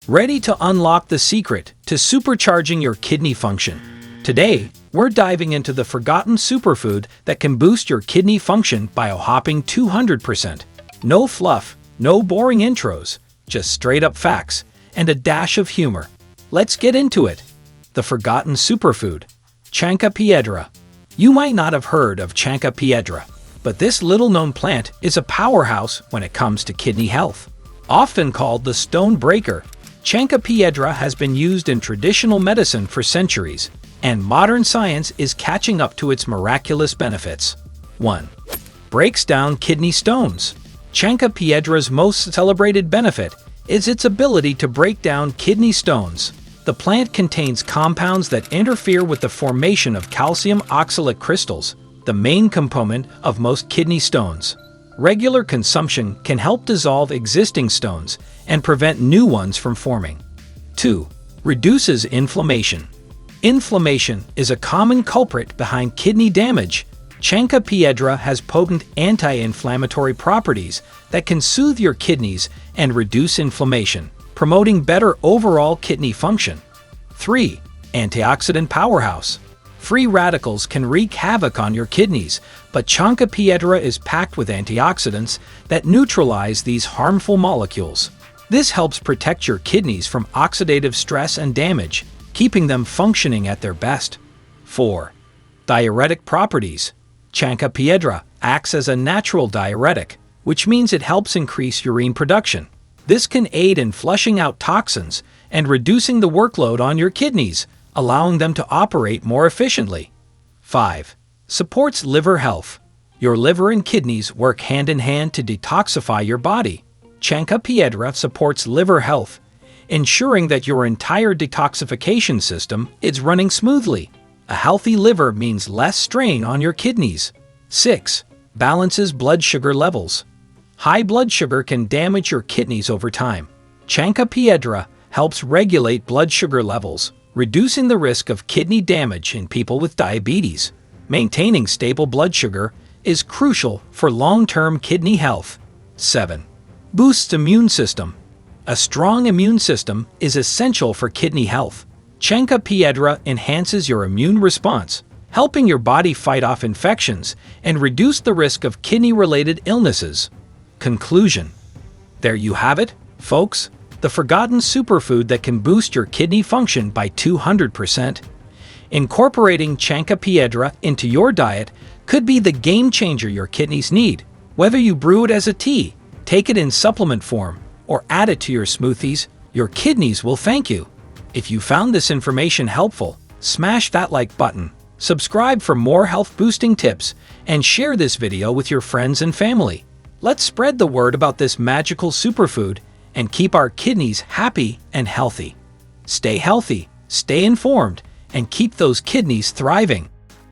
ready to unlock the secret to supercharging your kidney function. Today, we're diving into the forgotten superfood that can boost your kidney function by a whopping 200%. No fluff, no boring intros, just straight-up facts and a dash of humor. Let's get into it. The forgotten superfood, Chanca piedra. You might not have heard of Chanca piedra, but this little-known plant is a powerhouse when it comes to kidney health. Often called the stone breaker, Chanca piedra has been used in traditional medicine for centuries, and modern science is catching up to its miraculous benefits. 1. Breaks down kidney stones. Chanca piedra's most celebrated benefit is its ability to break down kidney stones. The plant contains compounds that interfere with the formation of calcium oxalate crystals, the main component of most kidney stones. Regular consumption can help dissolve existing stones and prevent new ones from forming. 2. Reduces inflammation. Inflammation is a common culprit behind kidney damage. Chanca piedra has potent anti-inflammatory properties that can soothe your kidneys and reduce inflammation, promoting better overall kidney function. 3. Antioxidant powerhouse. Free radicals can wreak havoc on your kidneys, but Chanca piedra is packed with antioxidants that neutralize these harmful molecules. This helps protect your kidneys from oxidative stress and damage, keeping them functioning at their best. 4. Diuretic properties. Chanca piedra acts as a natural diuretic, which means it helps increase urine production. This can aid in flushing out toxins and reducing the workload on your kidneys, allowing them to operate more efficiently. 5. Supports liver health. Your liver and kidneys work hand in hand to detoxify your body. Chanca piedra supports liver health, ensuring that your entire detoxification system is running smoothly. A healthy liver means less strain on your kidneys. 6. Balances blood sugar levels. High blood sugar can damage your kidneys over time. Chanca piedra helps regulate blood sugar levels, reducing the risk of kidney damage in people with diabetes. Maintaining stable blood sugar is crucial for long-term kidney health. 7. Boosts immune system. A strong immune system is essential for kidney health. Chanca piedra enhances your immune response, helping your body fight off infections and reduce the risk of kidney-related illnesses. Conclusion. There you have it, folks. The forgotten superfood that can boost your kidney function by 200%. Incorporating Chanca piedra into your diet could be the game changer your kidneys need. Whether you brew it as a tea, take it in supplement form, or add it to your smoothies, your kidneys will thank you. If you found this information helpful, smash that like button, subscribe for more health-boosting tips, and share this video with your friends and family. Let's spread the word about this magical superfood and keep our kidneys happy and healthy. Stay healthy, stay informed, and keep those kidneys thriving.